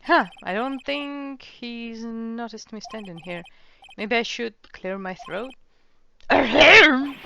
Huh, I don't think he's noticed me standing here. Maybe I should clear my throat? Ahem!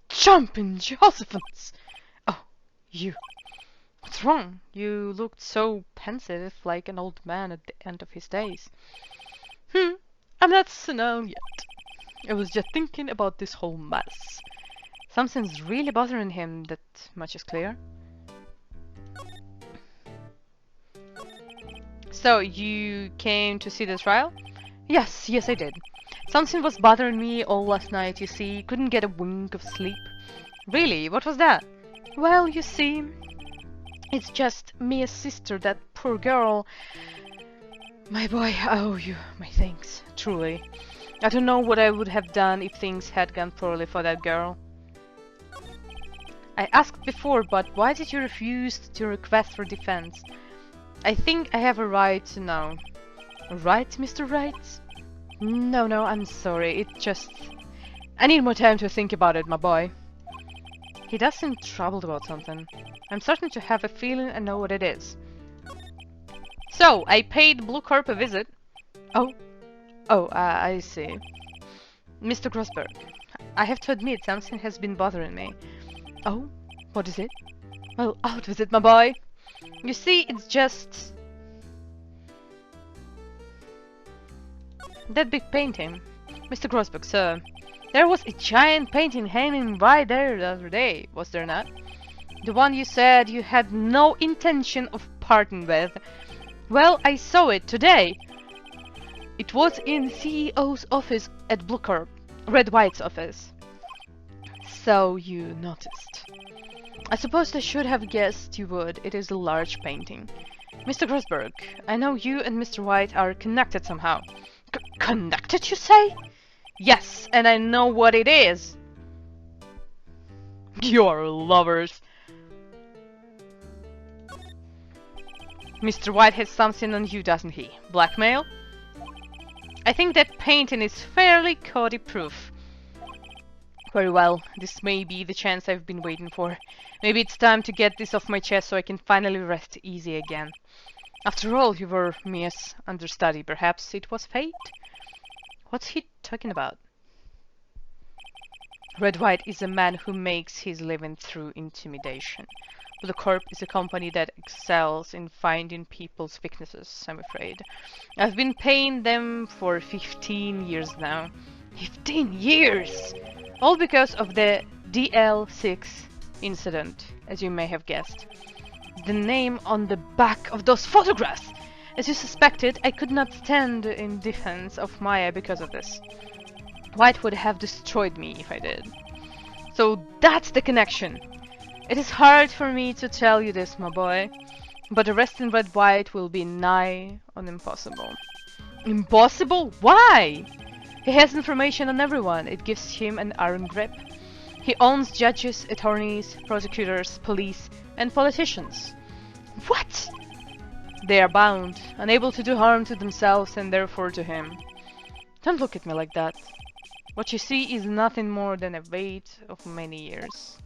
Jumping Josephins! Oh, you. What's wrong? You looked so pensive, like an old man at the end of his days. I'm not senile yet. I was just thinking about this whole mess. Something's really bothering him, that much is clear. So, you came to see the trial? Yes, I did. Something was bothering me all last night, you see. Couldn't get a wink of sleep. Really? What was that? Well, you see, it's just Mia's sister, that poor girl. My boy, I owe you my thanks, truly. I don't know what I would have done if things had gone poorly for that girl. I asked before, but why did you refuse to request for defense? I think I have a right to know. Right, Mr. Wright? No, I'm sorry. It just... I need more time to think about it, my boy. He does seem troubled about something. I'm certain to have a feeling I know what it is. So, I paid Blue Corp a visit. Oh, I see. Mr. Grossberg, I have to admit something has been bothering me. Oh, what is it? Well, out with it, my boy. You see, it's just... that big painting. Mr. Grossberg, sir, there was a giant painting hanging right there the other day, was there not? The one you said you had no intention of parting with. Well, I saw it today. It was in the CEO's office at Blue Corp, Red White's office. So you noticed. I suppose I should have guessed you would. It is a large painting. Mr. Grossberg, I know you and Mr. White are connected somehow. Connected, you say? Yes, and I know what it is. You're lovers. Mr. White has something on you, doesn't he? Blackmail? I think that painting is fairly Cody proof. Very well, this may be the chance I've been waiting for. Maybe it's time to get this off my chest so I can finally rest easy again. After all, you were Mia's understudy. Perhaps it was fate? What's he talking about? Red White is a man who makes his living through intimidation. Blue Corp is a company that excels in finding people's weaknesses, I'm afraid. I've been paying them for 15 years now. 15 years! All because of the DL6 incident, as you may have guessed. The name on the back of those photographs! As you suspected, I could not stand in defense of Maya because of this. White would have destroyed me if I did. So that's the connection! It is hard for me to tell you this, my boy, but arresting Red White will be nigh on impossible. Impossible? Why? He has information on everyone. It gives him an iron grip. He owns judges, attorneys, prosecutors, police, and politicians. What? They are bound, unable to do harm to themselves and therefore to him. Don't look at me like that. What you see is nothing more than a wait of many years.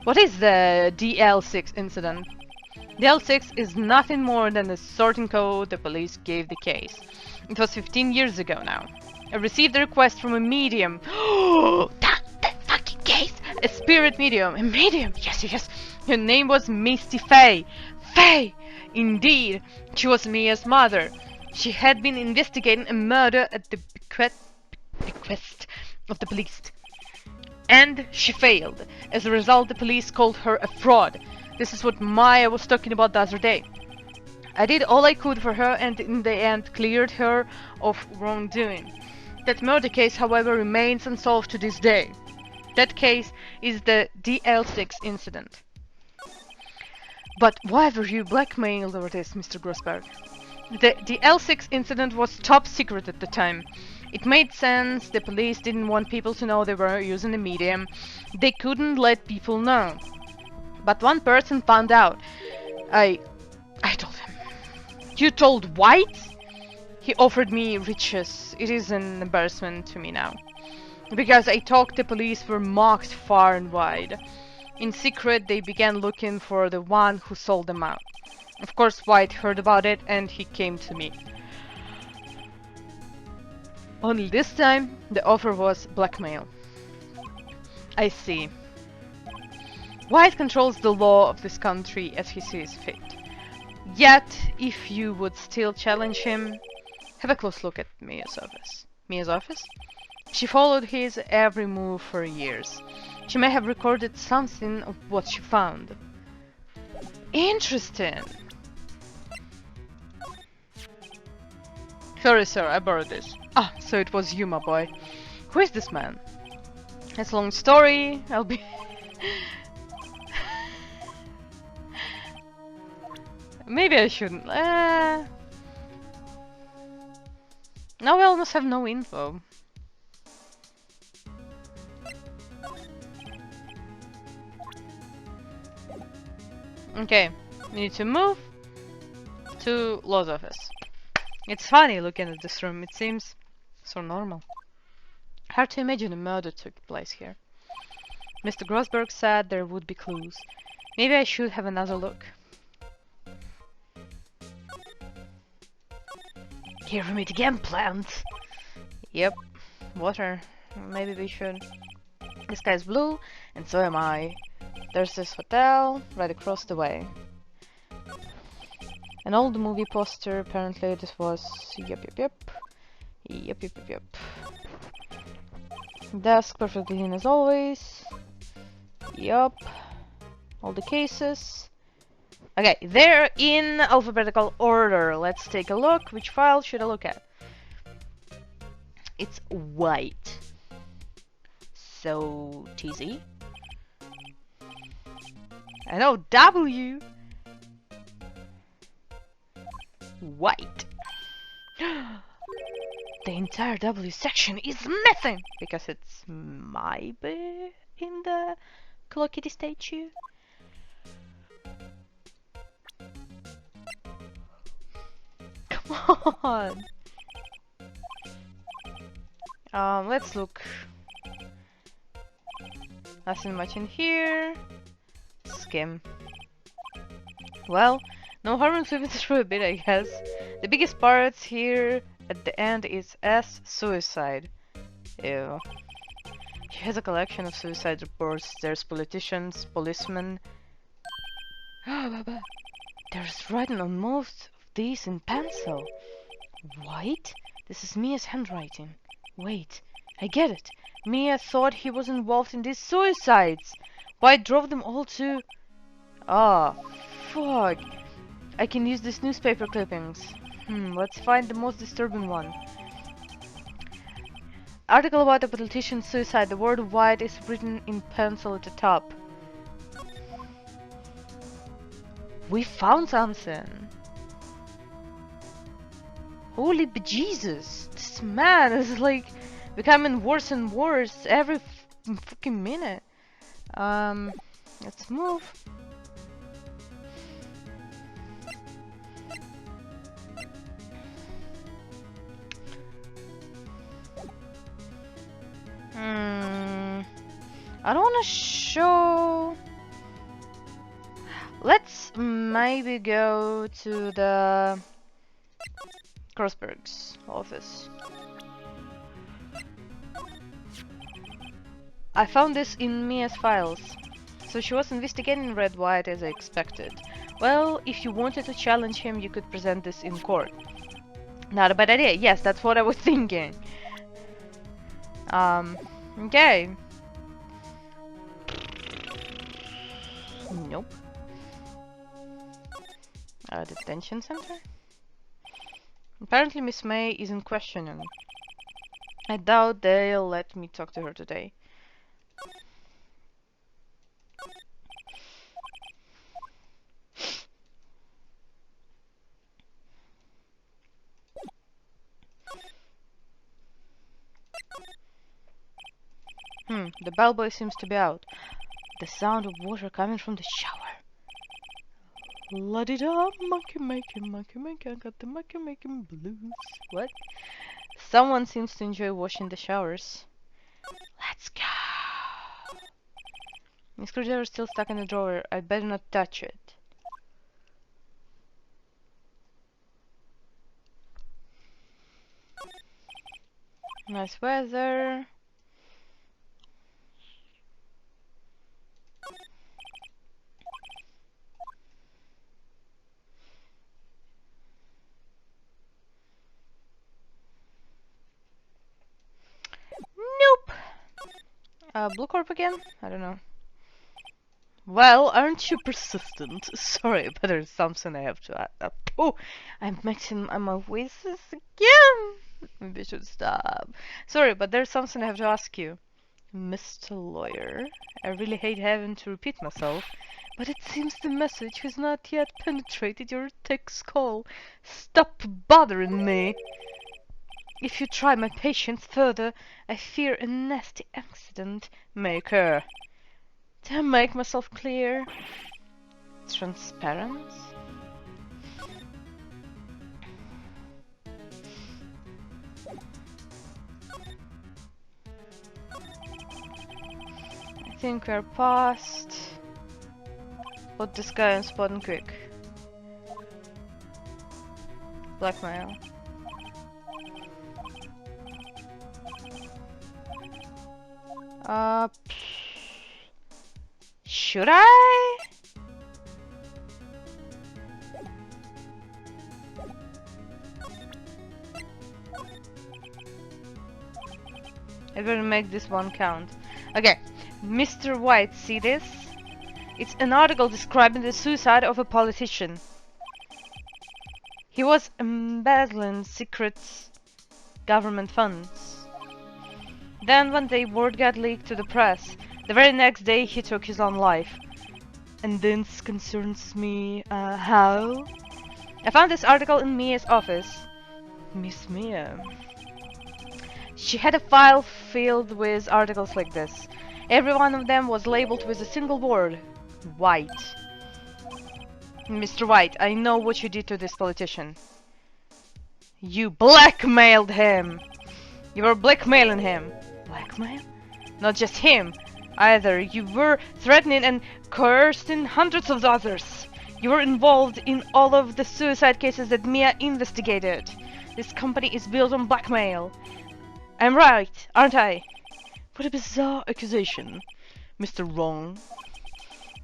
What is the DL6 incident? DL6 is nothing more than the sorting code the police gave the case. It was 15 years ago now. I received a request from a medium. that fucking case! A spirit medium. A medium! Yes. Her name was Misty Faye. Faye! Indeed, she was Mia's mother. She had been investigating a murder at the bequest of the police. And she failed. As a result, the police called her a fraud. This is what Maya was talking about the other day. I did all I could for her and in the end cleared her of wrongdoing. That murder case, however, remains unsolved to this day. That case is the DL6 incident. But why were you blackmailed over this, Mr. Grossberg? The DL6 incident was top secret at the time. It made sense. The police didn't want people to know they were using a medium. They couldn't let people know. But one person found out. I told him. You told White? He offered me riches. It is an embarrassment to me now. Because I talked, the police were mocked far and wide. In secret, they began looking for the one who sold them out. Of course, White heard about it and he came to me. Only this time, the offer was blackmail. I see. White controls the law of this country as he sees fit. Yet, if you would still challenge him, have a close look at Mia's office. Mia's office? She followed his every move for years. She may have recorded something of what she found. Interesting. Sorry, sir, I borrowed this. Ah, so it was you, my boy. Who is this man? It's a long story. I'll be... Maybe I shouldn't. Now we almost have no info. Okay, we need to move to Law's office. It's funny looking at this room, it seems so normal. Hard to imagine a murder took place here. Mr. Grossberg said there would be clues. Maybe I should have another look. Here we meet again, plant! Yep, water. Maybe we should... The sky's blue, and so am I. There's this hotel right across the way. An old movie poster, apparently this was... Yep. Desk perfectly clean as always. Yup. All the cases. Okay, they're in alphabetical order. Let's take a look. Which file should I look at? It's white. So, TZ. I know, W. White. The entire W section is missing because it's maybe in the Hello Kitty statue. Come on. Let's look. Nothing much in here. Skim. Well, no harm in flipping through a bit, I guess. The biggest parts here at the end is S, suicide. Ew. She has a collection of suicide reports. There's politicians, policemen. There's writing on most of these in pencil. White? This is Mia's handwriting. Wait, I get it. Mia thought he was involved in these suicides. White drove them all to... Ah, fuck. I can use these newspaper clippings. Let's find the most disturbing one. Article about a politician's suicide. The word white is written in pencil at the top. We found something. Holy bejesus. This man is like becoming worse and worse every fucking minute. Let's move. I don't want to show... Let's maybe go to the Grossberg's office. I found this in Mia's files. So she was investigating Red White as I expected. Well, if you wanted to challenge him, you could present this in court. Not a bad idea. Yes, that's what I was thinking. Okay. Nope. Detention center? Apparently Miss May isn't questioning. I doubt they'll let me talk to her today. The bellboy seems to be out. The sound of water coming from the shower. La-di-da, monkey making, I got the monkey making blues. What? Someone seems to enjoy washing the showers. Let's go. My screwdriver's still stuck in the drawer. I better not touch it. Nice weather. Nope. Blue corp again? I don't know. Well, aren't you persistent? Sorry, but there's something I have to add. Oh, I'm mixing my voices again. Maybe I should stop. Sorry, but there's something I have to ask you. Mr. Lawyer, I really hate having to repeat myself, but it seems the message has not yet penetrated your thick skull. Stop bothering me. If you try my patience further, I fear a nasty accident may occur. Did I make myself clear? Transparent? I think we're past. Put this guy on spot and quick. Blackmail. Should I? I better make this one count. Okay, Mr. White, see this? It's an article describing the suicide of a politician. He was embezzling secret government funds. Then one day word got leaked to the press. The very next day he took his own life. And this concerns me, how? I found this article in Mia's office. Miss Mia. She had a file filled with articles like this. Every one of them was labeled with a single word. White. Mr. White, I know what you did to this politician. You blackmailed him! You were blackmailing him. Blackmail? Not just him. Either you were threatening and coercing hundreds of others. You were involved in all of the suicide cases that Mia investigated. This company is built on blackmail. I'm right, aren't I? What a bizarre accusation, Mr. Wrong.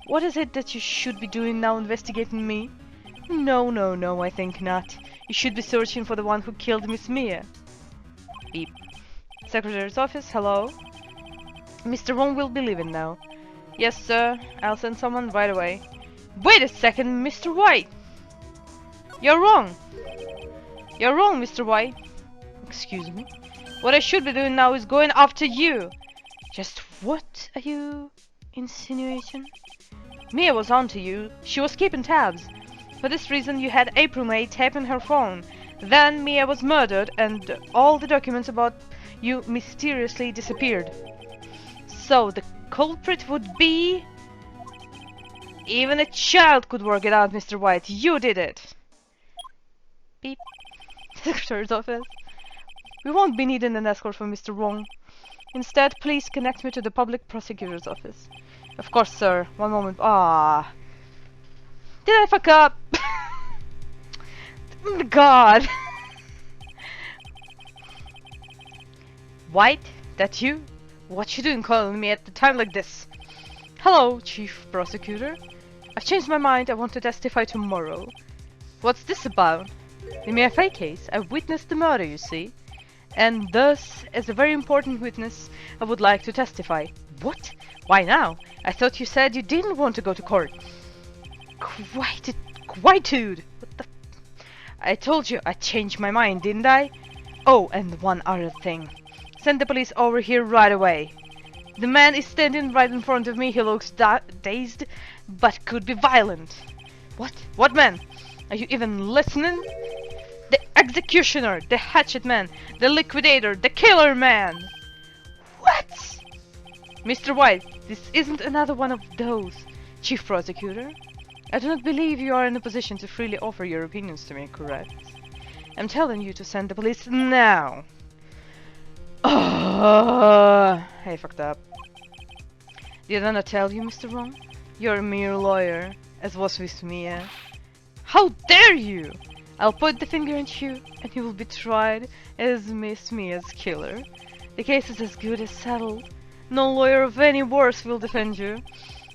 What is it that you should be doing now, investigating me? No, I think not. You should be searching for the one who killed Miss Mia. Beep. Secretary's office, hello? Mr. Wong will be leaving now. Yes, sir. I'll send someone right away. Wait a second, Mr. White! You're wrong! You're wrong, Mr. White. Excuse me? What I should be doing now is going after you! Just what are you insinuating? Mia was onto you. She was keeping tabs. For this reason you had April May tapping her phone. Then Mia was murdered and all the documents about you mysteriously disappeared. So the culprit would be... Even a child could work it out, Mr. White. You did it! Beep. Secretary's office. We won't be needing an escort from Mr. Wong. Instead, please connect me to the public prosecutor's office. Of course, sir. One moment. Ah. Did I fuck up? God. White? That you? What you doing calling me at the time like this? Hello, Chief Prosecutor. I've changed my mind. I want to testify tomorrow. What's this about? In my FA case, I witnessed the murder, you see. And thus, as a very important witness, I would like to testify. What? Why now? I thought you said you didn't want to go to court. Quietude! What the... I told you I changed my mind, didn't I? Oh, and one other thing. Send the police over here right away. The man is standing right in front of me. He looks dazed, but could be violent. What? What man? Are you even listening? The executioner, the hatchet man, the liquidator, the killer man! What? Mr. White, this isn't another one of those, Chief Prosecutor. I do not believe you are in a position to freely offer your opinions to me, correct? I'm telling you to send the police now. I fucked up. Didn't I tell you, Mr. Wrong? You're a mere lawyer, as was with Mia. How dare you! I'll point the finger at you, and you will be tried as Miss Mia's killer. The case is as good as settled. No lawyer of any worth will defend you.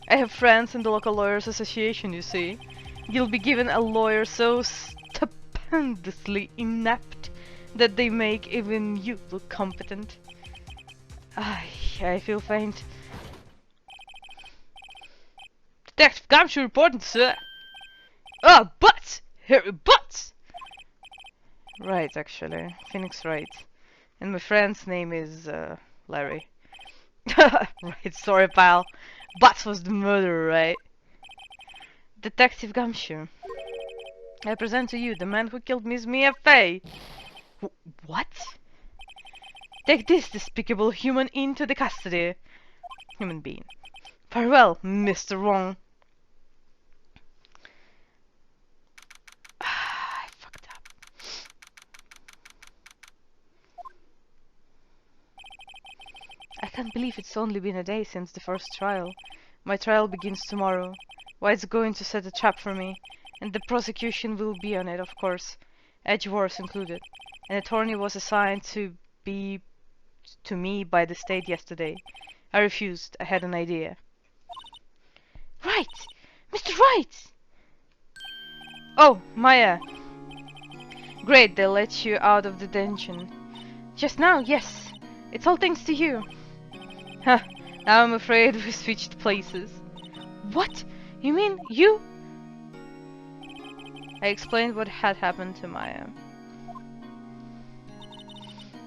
I have friends in the local lawyers association, you see. You'll be given a lawyer so stupendously inept that they make even you look competent. I feel faint. Detective Gumshoe reporting, sir. Ah, Butts! Harry Butts! Right, actually. Phoenix Wright. And my friend's name is, Larry. Right, sorry, pal. Butts was the murderer, right? Detective Gumshoe. I present to you the man who killed Miss Mia Fey. What? Take this despicable human into the custody. Human being. Farewell, Mr. Wrong. I fucked up. I can't believe it's only been a day since the first trial. My trial begins tomorrow. White's going to set a trap for me, and the prosecution will be on it, of course. Edgeworth included. An attorney was assigned to me by the state yesterday. I refused. I had an idea. Right! Mr. Wright! Oh, Maya. Great, they let you out of detention. Just now, yes. It's all thanks to you. Huh, now I'm afraid we switched places. What? You mean you? I explained what had happened to Maya.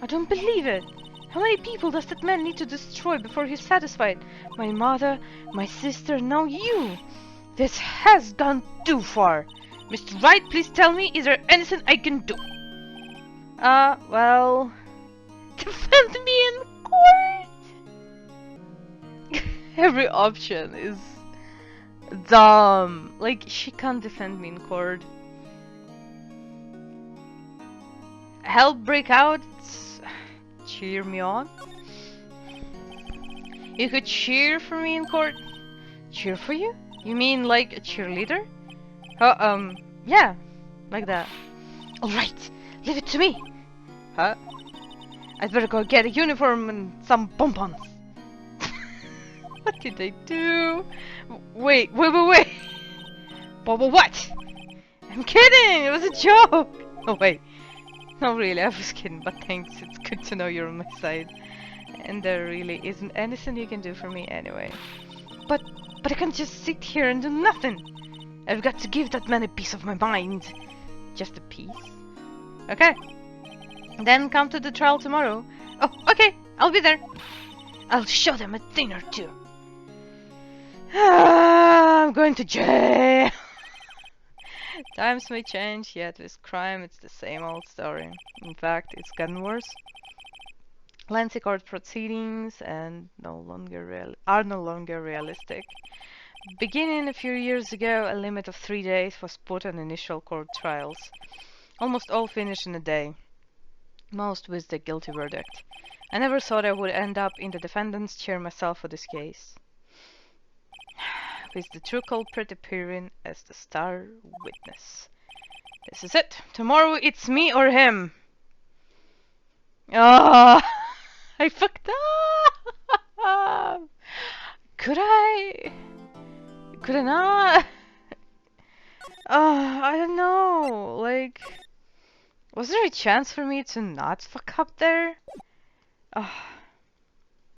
I don't believe it. How many people does that man need to destroy before he's satisfied? My mother, my sister, now you. This has gone too far. Mr. Wright, please tell me, is there anything I can do? Well... defend me in court? Every option is dumb. Like, she can't defend me in court. Help break out? Cheer me on? You could cheer for me in court? Cheer for you? You mean like a cheerleader? Yeah, like that. Alright, leave it to me. Huh? I'd better go get a uniform and some bonbons. What did I do? Wait. But what? I'm kidding! It was a joke! Oh wait. No really, I was kidding, but thanks. It's good to know you're on my side. And there really isn't anything you can do for me anyway. But I can't just sit here and do nothing. I've got to give that man a piece of my mind. Just a piece? Okay. Then come to the trial tomorrow. Oh, okay, I'll be there. I'll show them a thing or two. I'm going to jail. Times may change, yet with crime it's the same old story. In fact, it's gotten worse. Lengthy court proceedings and are no longer realistic. Beginning a few years ago, a limit of 3 days was put on initial court trials. Almost all finished in a day. Most with the guilty verdict. I never thought I would end up in the defendant's chair myself for this case. With the true culprit appearing as the star witness. This is it. Tomorrow it's me or him. Ah, I fucked up. Could I not? I don't know. Like, was there a chance for me to not fuck up there?